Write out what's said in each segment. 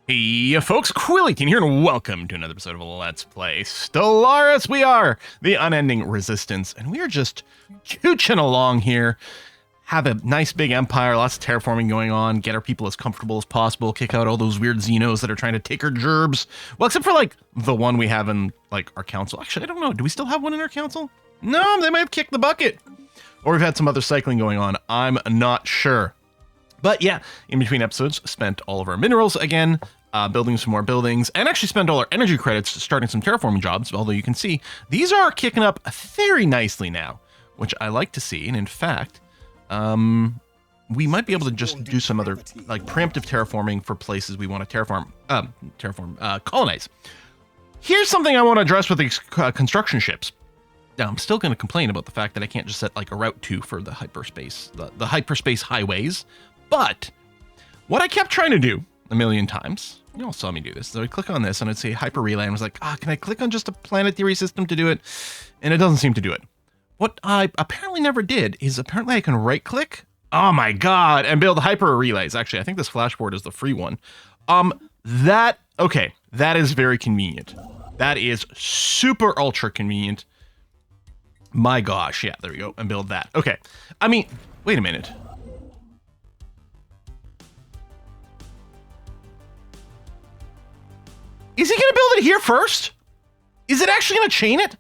Hey folks, Quillykin here, and welcome to another episode of Let's Play Stellaris. We are the unending resistance, and we are just chooching along here. Have a nice big empire, lots of terraforming going on, get our people as comfortable as possible, kick out all those weird Xenos that are trying to take our gerbs. Well, except for like the one we have in like our council. Actually, I don't know. Do we still have one in our council? No, they might have kicked the bucket. Or we've had some other cycling going on. I'm not sure. But yeah, in between episodes, spent all of our minerals again, building some more buildings, and actually spent all our energy credits starting some terraforming jobs, although you can see these are kicking up very nicely now, which I like to see. And in fact, we might be able to just do some other like preemptive terraforming for places we want to colonize. Here's something I want to address with these construction ships. Now, I'm still going to complain about the fact that I can't just set like a route to for the hyperspace, the hyperspace highways. But what I kept trying to do a million times, you all saw me do this. So I'd click on this and I'd say hyper relay, and I was like, can I click on just a planetary system to do it? And it doesn't seem to do it. What I apparently never did is apparently I can right click. Oh my God, and build hyper relays. Actually, I think this flashboard is the free one. That is very convenient. That is super ultra convenient. My gosh, yeah, there we go, and build that. Okay, I mean, wait a minute. Is he gonna build it here first? Is it actually gonna chain it?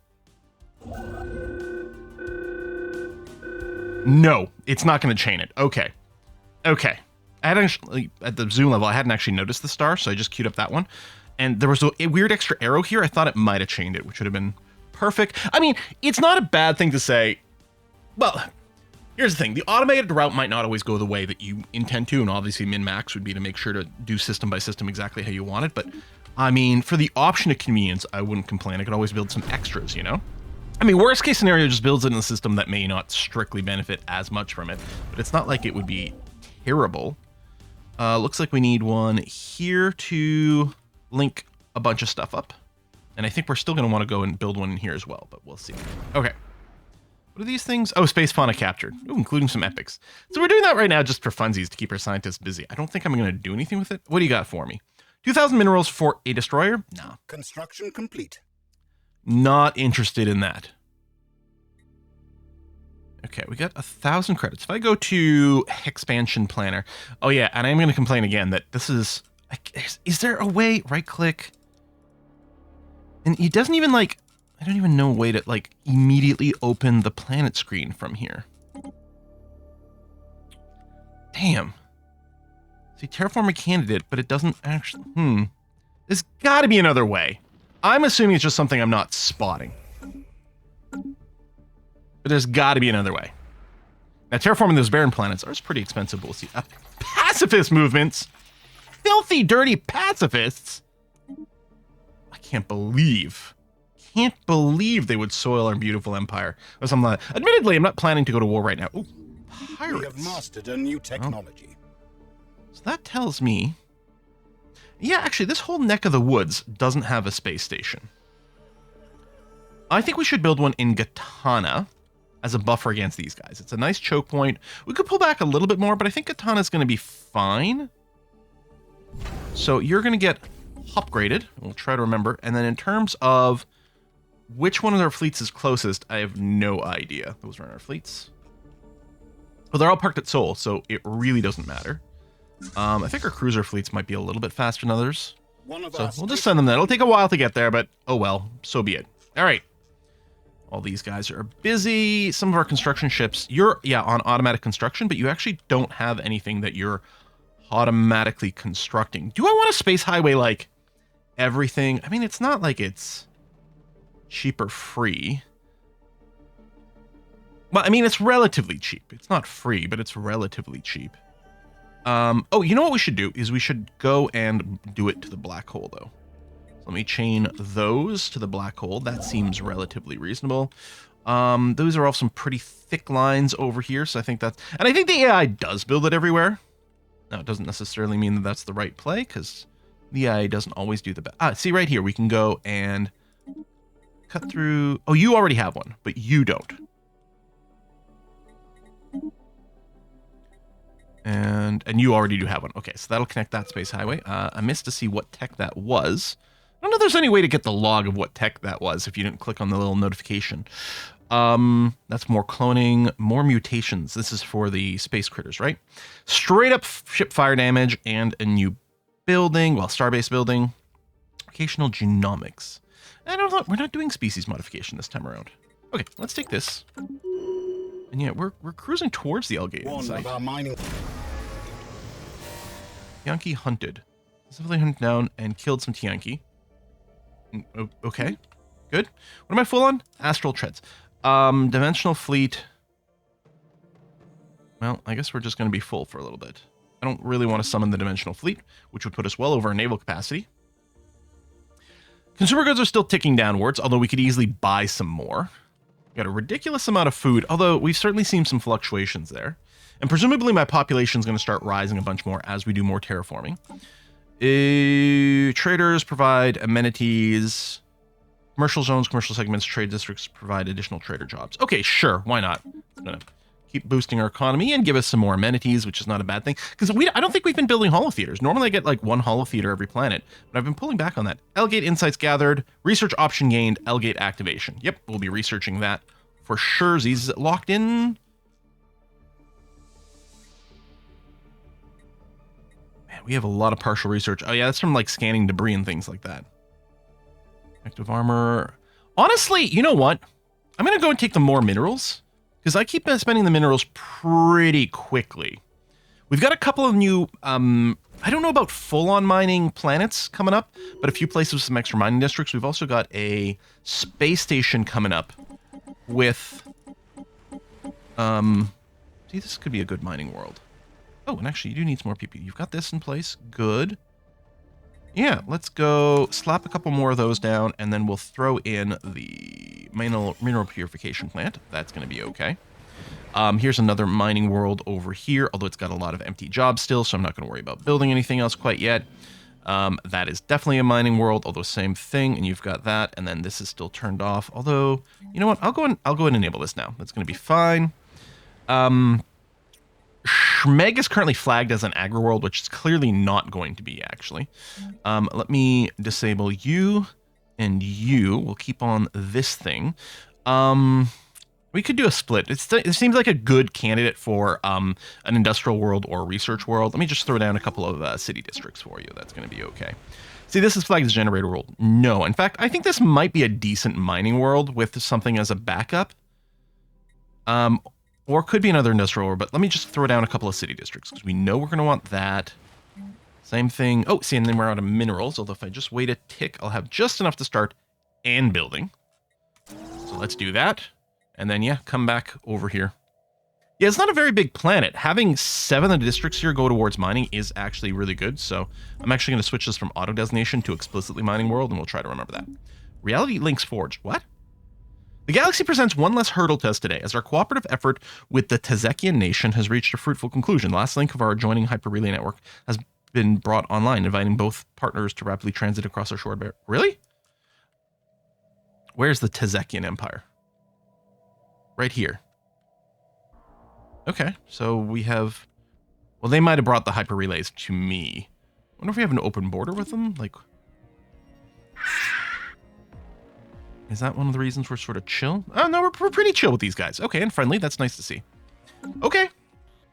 No, it's not gonna chain it. Okay. Okay. I hadn't actually, at the zoom level, I hadn't actually noticed the star, so I just queued up that one. And there was a weird extra arrow here. I thought it might have chained it, which would have been perfect. I mean, it's not a bad thing to say. Well, here's the thing. The automated route might not always go the way that you intend to, and obviously min-max would be to make sure to do system by system exactly how you want it, but I mean, for the option of convenience, I wouldn't complain. I could always build some extras, you know? I mean, worst case scenario just builds it in a system that may not strictly benefit as much from it, but it's not like it would be terrible. Looks like we need one here to link a bunch of stuff up. And I think we're still going to want to go and build one in here as well, but we'll see. Okay. What are these things? Oh, space fauna captured. Ooh, including some epics. So we're doing that right now just for funsies to keep our scientists busy. I don't think I'm going to do anything with it. What do you got for me? 2,000 minerals for a destroyer? No. Construction complete. Not interested in that. Okay, we got 1,000 credits. If I go to expansion planner, oh yeah, and I'm going to complain again that this is there a way, right click? And it doesn't even like, I don't even know a way to like immediately open the planet screen from here. Damn. See, terraform a candidate, but it doesn't actually, There's gotta be another way. I'm assuming it's just something I'm not spotting. But there's gotta be another way. Now, terraforming those barren planets are pretty expensive, we'll see. Pacifist movements! Filthy, dirty pacifists! I can't believe they would soil our beautiful empire. Admittedly, I'm not planning to go to war right now. Ooh, pirates. We have mastered a new technology. So that tells me, yeah, actually, this whole neck of the woods doesn't have a space station. I think we should build one in Gatana as a buffer against these guys. It's a nice choke point. We could pull back a little bit more, but I think Gatana is going to be fine. So you're going to get upgraded. We'll try to remember. And then in terms of which one of our fleets is closest, I have no idea. Those are our fleets. Well, they're all parked at Seoul, so it really doesn't matter. I think our cruiser fleets might be a little bit faster than others. So we'll just send them there. It'll take a while to get there, but oh well, so be it. All right. All these guys are busy. Some of our construction ships, you're, on automatic construction, but you actually don't have anything that you're automatically constructing. Do I want a space highway like everything? I mean, it's not like it's cheap or free. Well, I mean, it's relatively cheap. It's not free, but it's relatively cheap. Oh, you know what we should do is we should go and do it to the black hole, though. So let me chain those to the black hole. That seems relatively reasonable. Those are all some pretty thick lines over here, so I think that's... And I think the AI does build it everywhere. Now, it doesn't necessarily mean that that's the right play, because the AI doesn't always do the best. See, right here, we can go and cut through... Oh, you already have one, but you don't. And you already do have one. Okay, so that'll connect that space highway. I missed to see what tech that was. I don't know if there's any way to get the log of what tech that was if you didn't click on the little notification. That's more cloning, more mutations. This is for the space critters, right? Straight up ship fire damage and a new building, well, starbase building. Occasional genomics. I don't know, we're not doing species modification this time around. Okay, let's take this. And yeah, we're cruising towards the Egalitarian site. Tianki hunted. Successfully hunted down and killed some Tianki. Okay, good. What am I full on? Astral treads. Dimensional fleet. Well, I guess we're just going to be full for a little bit. I don't really want to summon the dimensional fleet, which would put us well over our naval capacity. Consumer goods are still ticking downwards, although we could easily buy some more. Got a ridiculous amount of food, although we've certainly seen some fluctuations there. And presumably my population is going to start rising a bunch more as we do more terraforming. Traders provide amenities. Commercial zones, commercial segments, trade districts provide additional trader jobs. Okay, sure, why not? It's going to keep boosting our economy and give us some more amenities, which is not a bad thing. Because I don't think we've been building holotheaters. Normally I get like one holotheater every planet, but I've been pulling back on that. Elgate insights gathered, research option gained, Elgate activation. Yep, we'll be researching that for sure. Is it locked in? Man, we have a lot of partial research. Oh yeah, that's from like scanning debris and things like that. Active armor. Honestly, you know what? I'm going to go and take the more minerals. Because I keep spending the minerals pretty quickly. We've got a couple of new, I don't know about full-on mining planets coming up, but a few places with some extra mining districts. We've also got a space station coming up with, see, this could be a good mining world. Oh, and actually, you do need some more people. You've got this in place. Good. Yeah, let's go slap a couple more of those down, and then we'll throw in the mineral purification plant. That's going to be okay. Here's another mining world over here, although it's got a lot of empty jobs still, so I'm not going to worry about building anything else quite yet. That is definitely a mining world, although same thing, and you've got that, and then this is still turned off. Although, you know what? I'll go and enable this now. That's going to be fine. Schmeg is currently flagged as an agri world, which is clearly not going to be, actually. Let me disable you and you. We'll keep on this thing. We could do a split. It seems like a good candidate for an industrial world or a research world. Let me just throw down a couple of city districts for you. That's going to be okay. See, this is flagged as generator world. No, in fact, I think this might be a decent mining world with something as a backup. Or it could be another industrial world, but let me just throw down a couple of city districts because we know we're going to want that. Same thing. Oh, see, and then we're out of minerals. Although if I just wait a tick, I'll have just enough to start and building. So let's do that. And then, yeah, come back over here. Yeah, it's not a very big planet. Having 7 of the districts here go towards mining is actually really good. So I'm actually going to switch this from auto designation to explicitly mining world, and we'll try to remember that. Reality Links Forge. What? The galaxy presents one less hurdle test today, as our cooperative effort with the Tezekian nation has reached a fruitful conclusion. The last link of our adjoining hyper-relay network has been brought online, inviting both partners to rapidly transit across our shore. Really? Where's the Tezekian Empire? Right here. Okay, so we have... Well, they might have brought the hyper-relays to me. I wonder if we have an open border with them? Like... Is that one of the reasons we're sort of chill? Oh, no, we're pretty chill with these guys. Okay, and friendly. That's nice to see. Okay,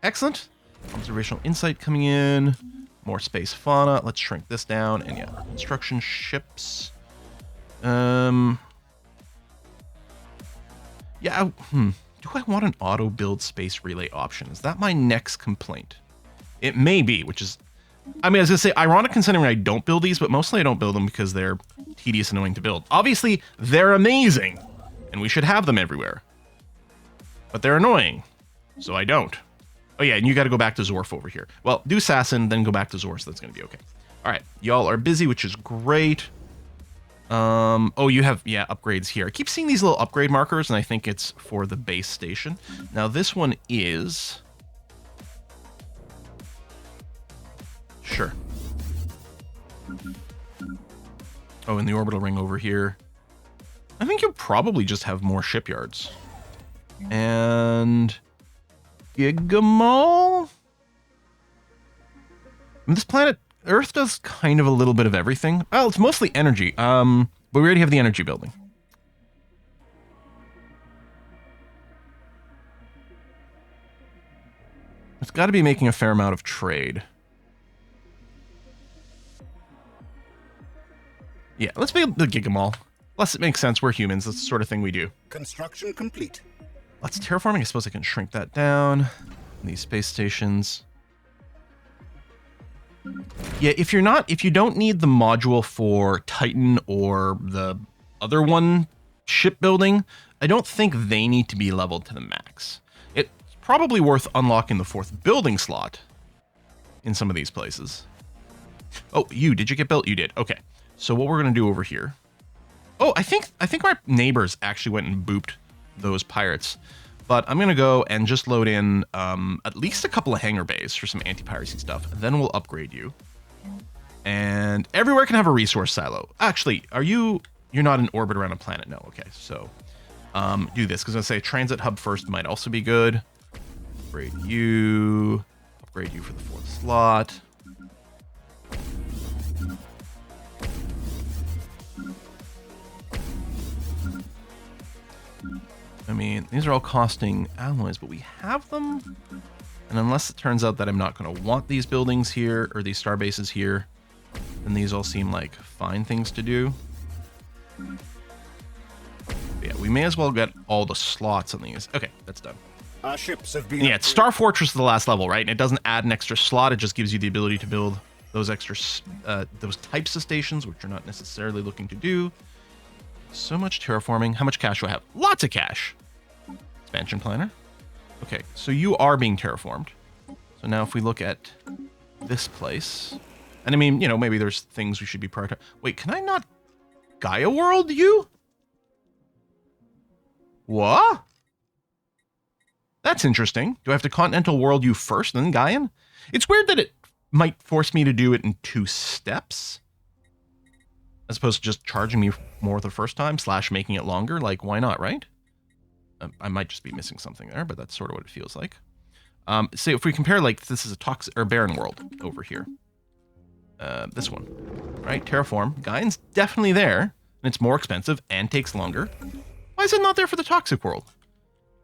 excellent. Observational insight coming in. More space fauna. Let's shrink this down. And yeah, construction ships. Yeah, do I want an auto build space relay option? Is that my next complaint? It may be, which is... I mean, I was going to say, ironic considering I don't build these, but mostly I don't build them because they're tedious and annoying to build. Obviously, they're amazing, and we should have them everywhere. But they're annoying, so I don't. Oh yeah, and you got to go back to Zorf over here. Well, do Assassin, then go back to Zorf, so that's going to be okay. All right, y'all are busy, which is great. Oh, you have, yeah, upgrades here. I keep seeing these little upgrade markers, and I think it's for the base station. Now, this one is... Sure. Oh, and the orbital ring over here. I think you'll probably just have more shipyards. And... Gigamall? mean, this planet, Earth, does kind of a little bit of everything. Well, it's mostly energy. But we already have the energy building. It's got to be making a fair amount of trade. Yeah, let's be the Gigamall. Plus, it makes sense. We're humans. That's the sort of thing we do. Construction complete. Let's terraforming. I suppose I can shrink that down. These space stations. Yeah, if you don't need the module for Titan or the other one, shipbuilding, I don't think they need to be leveled to the max. It's probably worth unlocking the 4th building slot in some of these places. Oh, did you get built? You did. Okay. So what we're going to do over here. Oh, I think our neighbors actually went and booped those pirates. But I'm going to go and just load in at least a couple of hangar bays for some anti-piracy stuff. Then we'll upgrade you. And everywhere can have a resource silo. Actually, you're not in orbit around a planet? No. Okay, so do this. Because I was going to say transit hub first might also be good. Upgrade you for the 4th slot. I mean, these are all costing alloys, but we have them. And unless it turns out that I'm not going to want these buildings here, or these star bases here, then these all seem like fine things to do. Yeah, we may as well get all the slots on these. Okay, that's done. Our ships have been... Yeah, it's Star Fortress to the last level, right? And it doesn't add an extra slot. It just gives you the ability to build those extra, those types of stations, which you're not necessarily looking to do. So much terraforming. How much cash do I have? Lots of cash. Expansion planner. Okay, so you are being terraformed. So now if we look at this place, and I mean, maybe there's things we should be prioritizing. Wait, can I not Gaia World you? What? That's interesting. Do I have to Continental World you first, then Gaian? It's weird that it might force me to do it in 2 steps. As opposed to just charging me more the first time, / making it longer. Like, why not, right? I might just be missing something there, but that's sort of what it feels like. So if we compare, like, this is a toxic or barren world over here. This one, right? Terraform. Gaian's definitely there, and it's more expensive and takes longer. Why is it not there for the toxic world?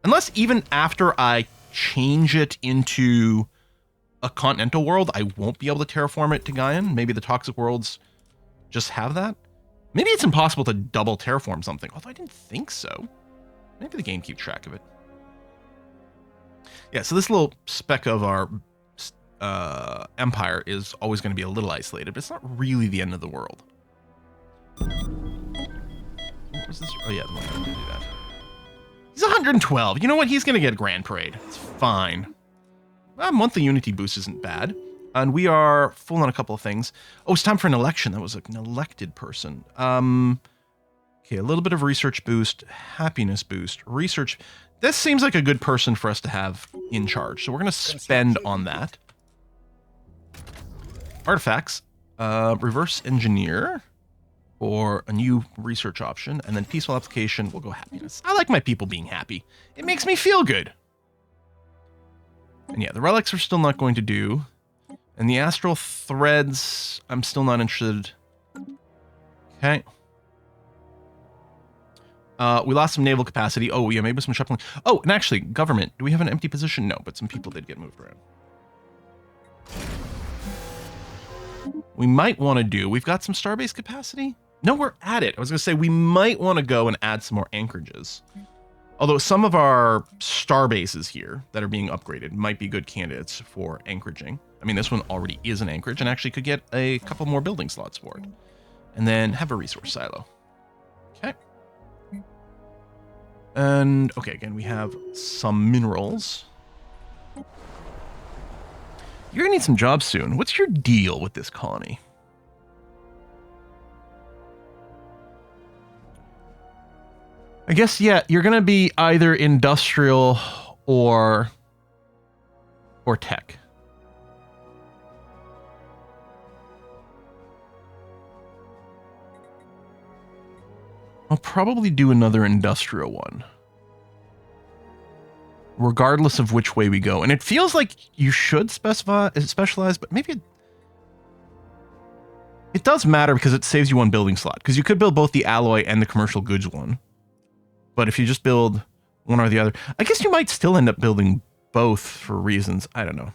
Unless even after I change it into a continental world, I won't be able to terraform it to Gaian. Maybe the toxic worlds just have that. Maybe it's impossible to double terraform something, although I didn't think so. Maybe the game keeps track of it. Yeah, so this little speck of our empire is always going to be a little isolated, but it's not really the end of the world. What was this? Oh yeah, the one that can do that. He's 112. You know what? He's going to get a Grand Parade. It's fine. Monthly Unity boost isn't bad. And we are full on a couple of things. Oh, it's time for an election. That was an elected person. Okay, a little bit of research boost, happiness boost, research. This seems like a good person for us to have in charge. So we're going to spend on that. Artifacts. Reverse engineer for a new research option. And then peaceful application, we'll go happiness. I like my people being happy. It makes me feel good. And yeah, the relics are still not going to do. And the astral threads, I'm still not interested. Okay. We lost some naval capacity. Oh, yeah, maybe some shuffling. Oh, and actually, government. Do we have an empty position? No, but some people did get moved around. We might want to do... We've got some starbase capacity? No, we're at it. I was going to say, we might want to go and add some more anchorages. Although some of our star bases here that are being upgraded might be good candidates for anchoraging. I mean, this one already is an anchorage and actually could get a couple more building slots for it. And then have a resource silo. Okay. And, okay, again, we have some minerals. You're going to need some jobs soon. What's your deal with this colony? I guess, yeah, you're going to be either industrial or tech. I'll probably do another industrial one, regardless of which way we go. And it feels like you should specialize, but maybe it does matter because it saves you one building slot. Because you could build both the alloy and the commercial goods one. But if you just build one or the other, I guess you might still end up building both for reasons. I don't know.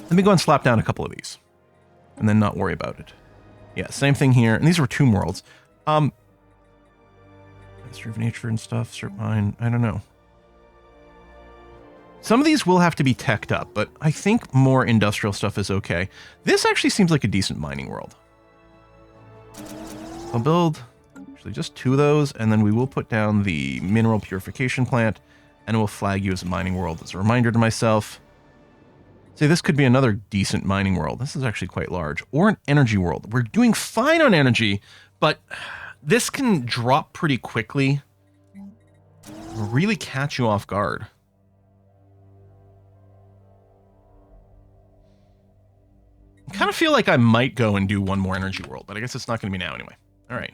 Let me go and slap down a couple of these. And then not worry about it. Yeah, same thing here. And these were tomb worlds. History of nature and stuff. Serpine. I don't know. Some of these will have to be teched up, but I think more industrial stuff is okay. This actually seems like a decent mining world. I'll build actually just 2 of those, and then we will put down the mineral purification plant, and we'll flag you as a mining world as a reminder to myself. See, this could be another decent mining world. This is actually quite large. Or an energy world. We're doing fine on energy, but this can drop pretty quickly. Really catch you off guard. I kind of feel like I might go and do one more energy world, but I guess it's not going to be now anyway. All right.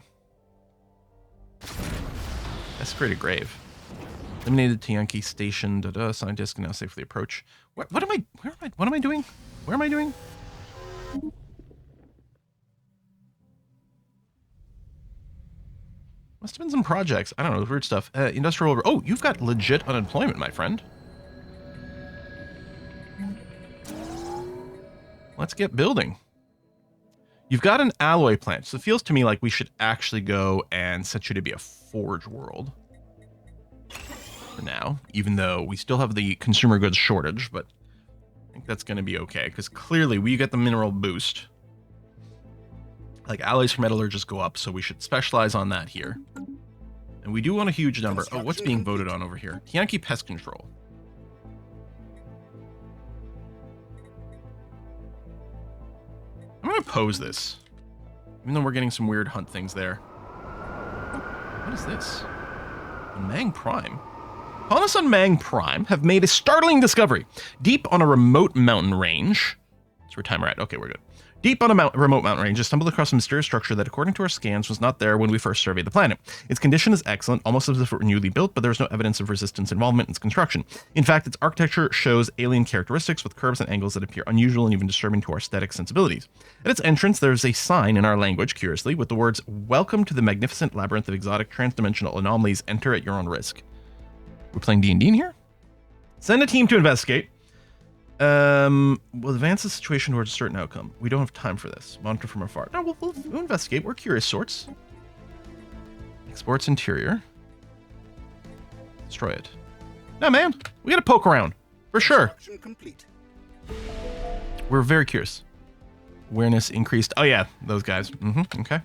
Desecrated grave. Eliminated Tianqi station. Scientists can now safely approach. What am I? Where am I? What am I doing? Where am I doing? Must have been some projects. I don't know, weird stuff. Industrial. Oh, you've got legit unemployment, my friend. Let's get building. You've got an alloy plant, so it feels to me like we should actually go and set you to be a forge world. For now, even though we still have the consumer goods shortage, but I think that's going to be okay, because clearly we get the mineral boost. Like, alloys for metallurgists go up, so we should specialize on that here. And we do want a huge number. Oh, what's being voted on over here? Tianqi Pest Control. I'm going to pose this, even though we're getting some weird hunt things there. What is this? A Mang Prime. Colonists on Mang Prime have made a startling discovery. Deep on a remote mountain range. That's where time we're at. Okay, we're good. Deep on a remote mountain range, I stumbled across a mysterious structure that, according to our scans, was not there when we first surveyed the planet. Its condition is excellent, almost as if it were newly built, but there is no evidence of resistance involvement in its construction. In fact, its architecture shows alien characteristics with curves and angles that appear unusual and even disturbing to our aesthetic sensibilities. At its entrance, there is a sign in our language, curiously, with the words, "Welcome to the magnificent labyrinth of exotic transdimensional anomalies. Enter at your own risk." We're playing D&D in here? Send a team to investigate. We'll advance the situation towards a certain outcome. We don't have time for this. Monitor from afar. No, we'll investigate. We're curious sorts. Exports interior. Destroy it. No, man. We gotta poke around. For sure. Complete. We're very curious. Awareness increased. Oh, yeah. Those guys. Okay.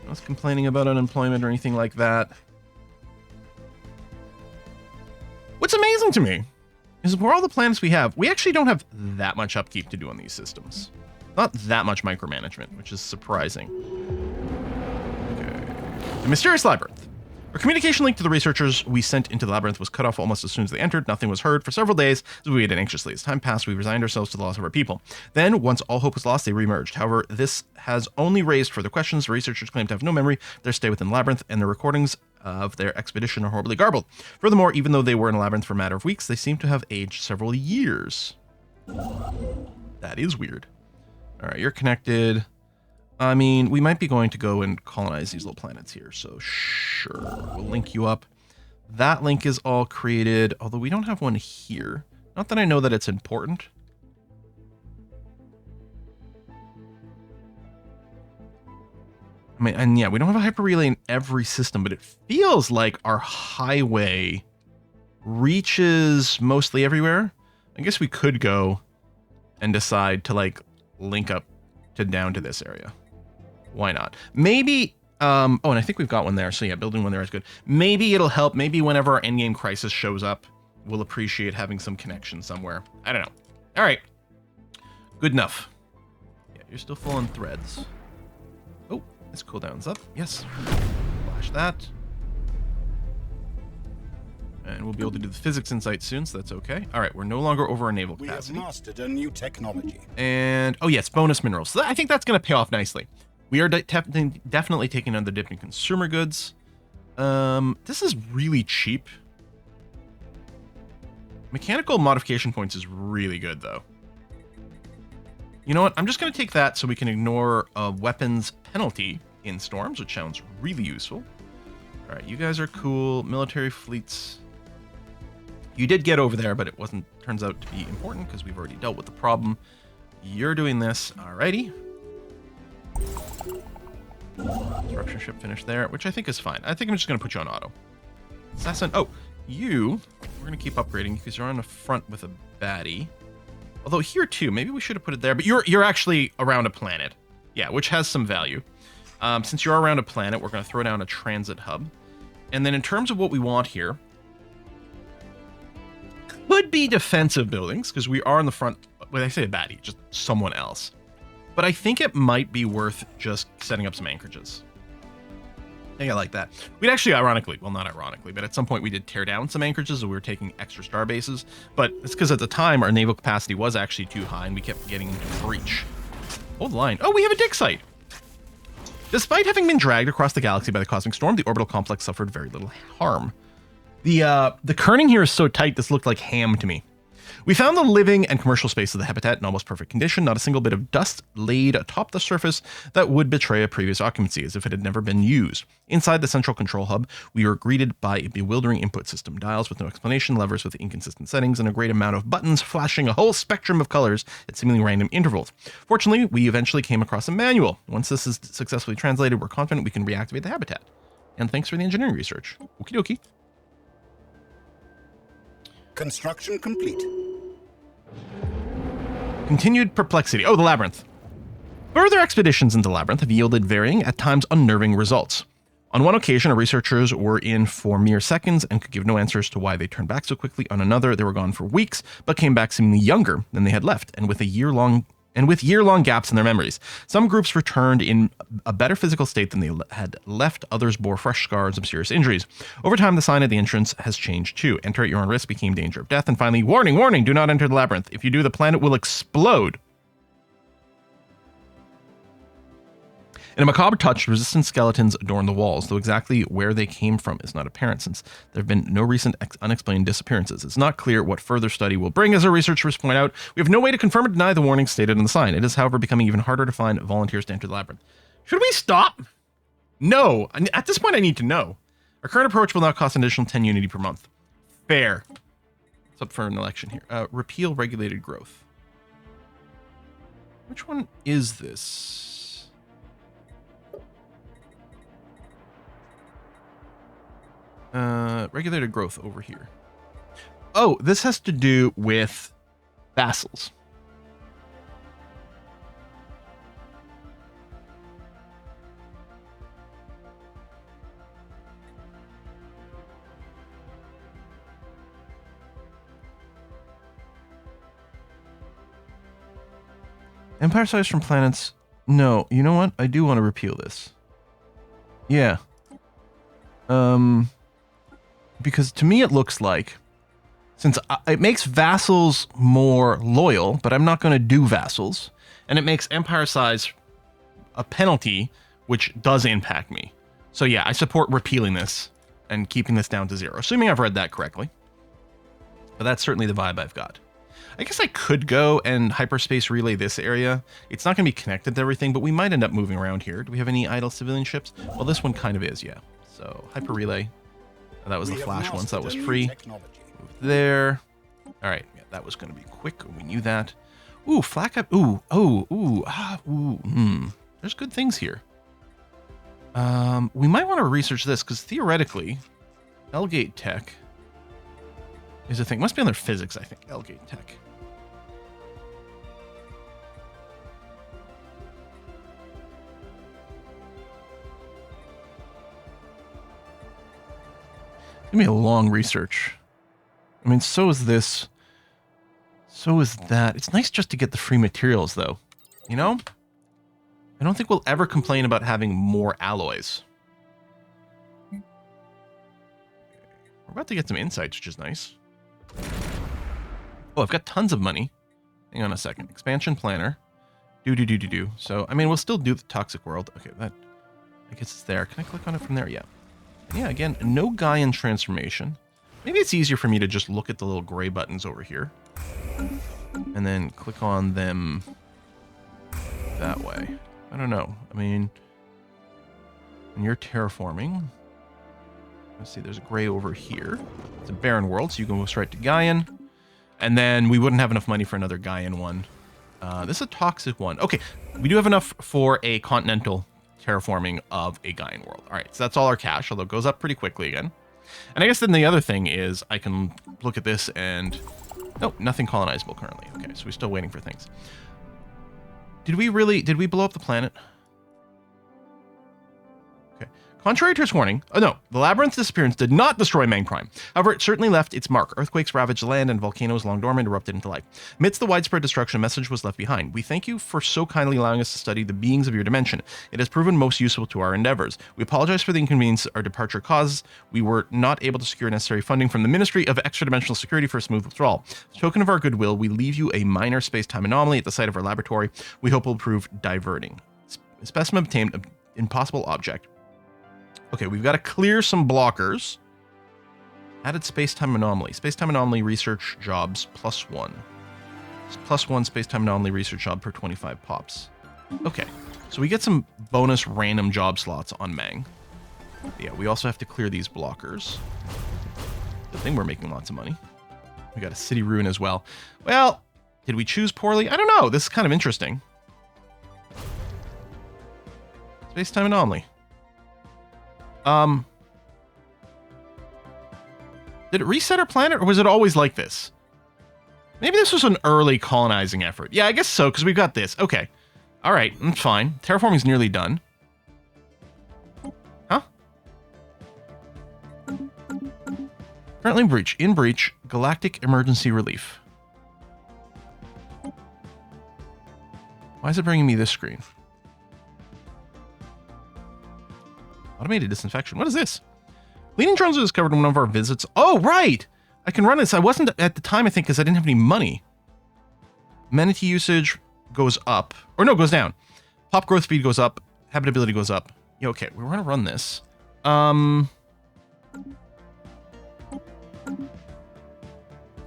I was complaining about unemployment or anything like that. What's amazing to me is for all the planets we have, we actually don't have that much upkeep to do on these systems. Not that much micromanagement, which is surprising. Okay. The mysterious labyrinth. Our communication link to the researchers we sent into the labyrinth was cut off almost as soon as they entered. Nothing was heard for several days as we waited anxiously. As time passed, we resigned ourselves to the loss of our people. Then, once all hope was lost, they reemerged. However, this has only raised further questions. The researchers claim to have no memory of their stay within the labyrinth, and the recordings of their expedition are horribly garbled. Furthermore, even though they were in a labyrinth for a matter of weeks, they seem to have aged several years. That is weird. All right, you're connected. I mean, we might be going to go and colonize these little planets here, so sure. We'll link you up. That link is all created, although we don't have one here. Not that I know that it's important. I mean, and yeah, we don't have a hyper relay in every system, but it feels like our highway reaches mostly everywhere. I guess we could go and decide to like link up to down to this area. Why not? Maybe, oh, and I think we've got one there. So yeah, building one there is good. Maybe it'll help. Maybe whenever our endgame crisis shows up, we'll appreciate having some connection somewhere. I don't know. All right. Good enough. Yeah, you're still full on threads. Oh, this cooldown's up. Yes. Flash that. And we'll be able to do the physics insight soon, so that's okay. All right, we're no longer over our naval capacity. We have mastered a new technology. And, oh yes, bonus minerals. So I think that's going to pay off nicely. We are definitely taking on the dip in consumer goods. This is really cheap. Mechanical modification points is really good, though. You know what? I'm just going to take that so we can ignore a weapons penalty in storms, which sounds really useful. All right, you guys are cool. Military fleets. You did get over there, but it wasn't, turns out to be important because we've already dealt with the problem. You're doing this. Alrighty. Disruption ship finished there, which I think is fine. I think I'm just going to put you on auto. Assassin. Oh, you. We're going to keep upgrading because you're on the front with a baddie. Although here too, maybe we should have put it there, but you're actually around a planet. Yeah, which has some value. Since you're around a planet, we're going to throw down a transit hub. And then in terms of what we want here, could be defensive buildings, because we are in the front. When I say a baddie, just someone else. But I think it might be worth just setting up some anchorages. I think I like that. We'd actually, ironically, well, not ironically, but at some point we did tear down some anchorages, so we were taking extra star bases. But it's because at the time our naval capacity was actually too high, and we kept getting into breach. Hold the line. Oh, we have a dig site. Despite having been dragged across the galaxy by the cosmic storm, the orbital complex suffered very little harm. The kerning here is so tight, this looked like ham to me. We found the living and commercial space of the habitat in almost perfect condition, not a single bit of dust laid atop the surface that would betray a previous occupancy as if it had never been used. Inside the central control hub, we were greeted by a bewildering input system, dials with no explanation, levers with inconsistent settings, and a great amount of buttons flashing a whole spectrum of colors at seemingly random intervals. Fortunately, we eventually came across a manual. Once this is successfully translated, we're confident we can reactivate the habitat. And thanks for the engineering research. Okie dokie. Construction complete. Continued perplexity. Oh, the labyrinth. Further expeditions into the labyrinth have yielded varying, at times unnerving results. On one occasion, our researchers were in for mere seconds and could give no answers to why they turned back so quickly. On another, they were gone for weeks, but came back seemingly younger than they had left, and with year-long gaps in their memories. Some groups returned in a better physical state than they had left. Others bore fresh scars of serious injuries. Over time, the sign at the entrance has changed too. Enter at your own risk became danger of death. And finally, warning, warning, do not enter the labyrinth. If you do, the planet will explode. In a macabre touch, resistant skeletons adorn the walls, though exactly where they came from is not apparent since there have been no recent unexplained disappearances. It's not clear what further study will bring, as our researchers point out. We have no way to confirm or deny the warnings stated in the sign. It is, however, becoming even harder to find volunteers to enter the labyrinth. Should we stop? No. At this point, I need to know. Our current approach will now cost an additional 10 unity per month. Fair. It's up for an election here. Repeal regulated growth. Which one is this? Regulated growth over here. Oh, this has to do with vassals. Empire size from planets. No, you know what? I do want to repeal this. Yeah. Because to me it looks like, since it makes vassals more loyal, but I'm not going to do vassals, and it makes empire size a penalty, which does impact me. So yeah, I support repealing this and keeping this down to 0, assuming I've read that correctly. But that's certainly the vibe I've got. I guess I could go and hyperspace relay this area. It's not going to be connected to everything, but we might end up moving around here. Do we have any idle civilian ships? Well, this one kind of is, yeah. So hyper relay. That was the flash one, so that was free. Move there. All right, yeah, that was going to be quick. We knew that. Ooh, flak up. Ooh, oh, ooh, ah, ooh. There's good things here. We might want to research this because theoretically, L-Gate Tech is a thing. Must be on their physics, I think. L-Gate Tech. It's gonna be a long research. I mean, so is this. So is that. It's nice just to get the free materials, though. You know? I don't think we'll ever complain about having more alloys. We're about to get some insights, which is nice. Oh, I've got tons of money. Hang on a second. Expansion planner. Do. So, I mean, we'll still do the toxic world. Okay, that. I guess it's there. Can I click on it from there? Yeah. Yeah, again, no Gaian transformation. Maybe it's easier for me to just look at the little gray buttons over here. And then click on them that way. I don't know. I mean, when you're terraforming, let's see, there's a gray over here. It's a barren world, so you can go straight to Gaian. And then we wouldn't have enough money for another Gaian one. This is a toxic one. Okay, we do have enough for a continental terraforming of a Gaian world. All right, so that's all our cash, although it goes up pretty quickly again. And I guess then the other thing is I can look at this and... Nope, nothing colonizable currently. Okay, so we're still waiting for things. Did we blow up the planet? Okay. Contrary to its warning, oh no, the labyrinth's disappearance did not destroy Mang Prime. However, it certainly left its mark. Earthquakes ravaged the land and volcanoes long dormant erupted into life. Amidst the widespread destruction, a message was left behind. We thank you for so kindly allowing us to study the beings of your dimension. It has proven most useful to our endeavors. We apologize for the inconvenience our departure caused. We were not able to secure necessary funding from the Ministry of Extra-Dimensional Security for a smooth withdrawal. As a token of our goodwill, we leave you a minor space-time anomaly at the site of our laboratory. We hope will prove diverting. Specimen obtained, impossible object. Okay, we've got to clear some blockers. Added space-time anomaly. Space-time anomaly research jobs +1. It's +1 space-time anomaly research job per 25 pops. Okay, so we get some bonus random job slots on Mang. Yeah, we also have to clear these blockers. Good thing we're making lots of money. We got a city ruin as well. Well, did we choose poorly? I don't know. This is kind of interesting. Space-time anomaly. Did it reset our planet, or was it always like this? Maybe this was an early colonizing effort. Yeah, I guess so, because we've got this. Okay. All right, that's fine. Terraforming's nearly done. Huh? Currently in breach. Galactic emergency relief. Why is it bringing me this screen? Automated disinfection. What is this? Leading drones were discovered in one of our visits. Oh, right! I can run this. I wasn't at the time, I think, because I didn't have any money. Amenity usage goes up. Or no, goes down. Pop growth speed goes up. Habitability goes up. Yeah, okay, we're going to run this.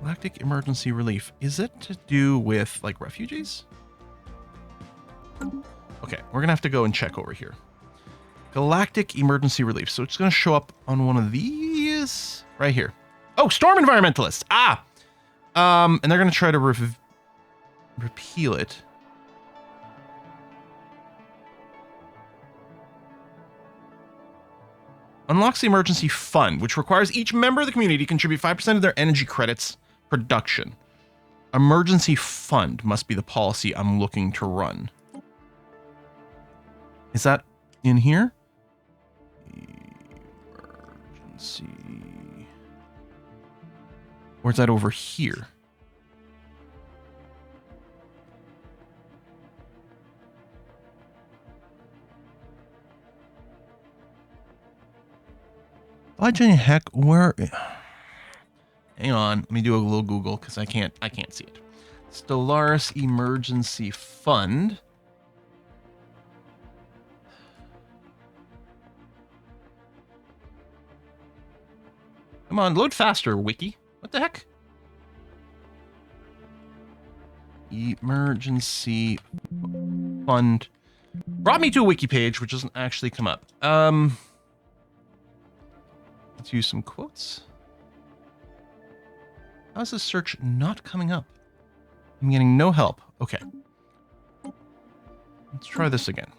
Galactic emergency relief. Is it to do with, like, refugees? Okay, we're going to have to go and check over here. Galactic emergency relief. So it's going to show up on one of these right here. Oh, storm environmentalists. Ah, and they're going to try to repeal it. Unlocks the emergency fund, which requires each member of the community to contribute 5% of their energy credits production. Emergency fund must be the policy I'm looking to run. Is that in here? Emergency. Or is that over here? Why the heck? Where? Hang on, let me do a little Google because I can't see it. Stellaris Emergency Fund. Come on, load faster, Wiki. What the heck? Emergency Fund. Brought me to a wiki page, which doesn't actually come up. Let's use some quotes. How's this search not coming up? I'm getting no help. Okay. Let's try this again.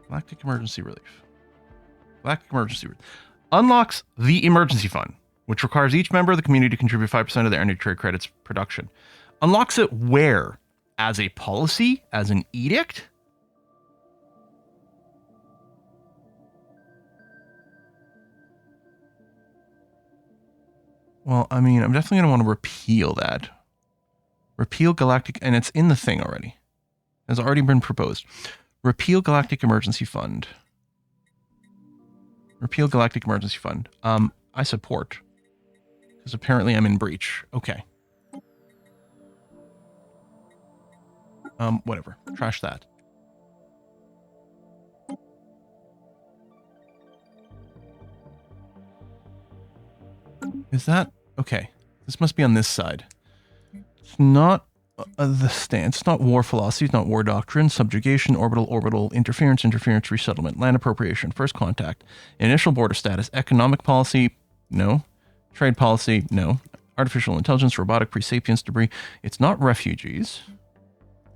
Galactic emergency relief. Galactic emergency relief. Unlocks the emergency fund, which requires each member of the community to contribute 5% of their energy trade credits production. Unlocks it where? As a policy? As an edict? Well, I mean, I'm definitely going to want to repeal that. Repeal Galactic, and it's in the thing already. It's already been proposed. Repeal Galactic Emergency Fund. Repeal Galactic Emergency Fund. I support. Because apparently I'm in breach. Okay. Whatever. Trash that. Is that... Okay. This must be on this side. It's not the stance. It's not war philosophy. It's not war doctrine. Subjugation, orbital, interference, resettlement, land appropriation, first contact, initial border status, economic policy, no. Trade policy, no. Artificial intelligence, robotic, pre-sapience debris. It's not refugees,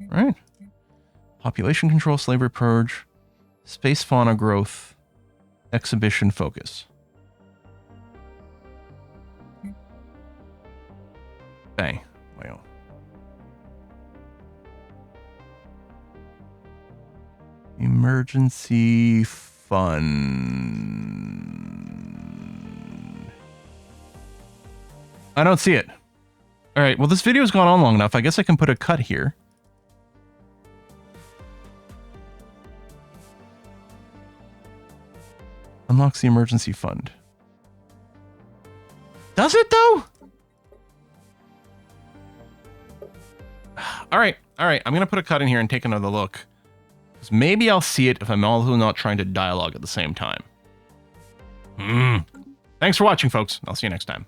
right? Population control, slavery purge, space fauna growth, exhibition focus. Bang. Wow. Emergency fund. I don't see it. All right. Well, this video's gone on long enough. I guess I can put a cut here. Unlocks the emergency fund. Does it though? All right. I'm going to put a cut in here and take another look. Because maybe I'll see it if I'm also not trying to dialogue at the same time. Thanks for watching, folks. I'll see you next time.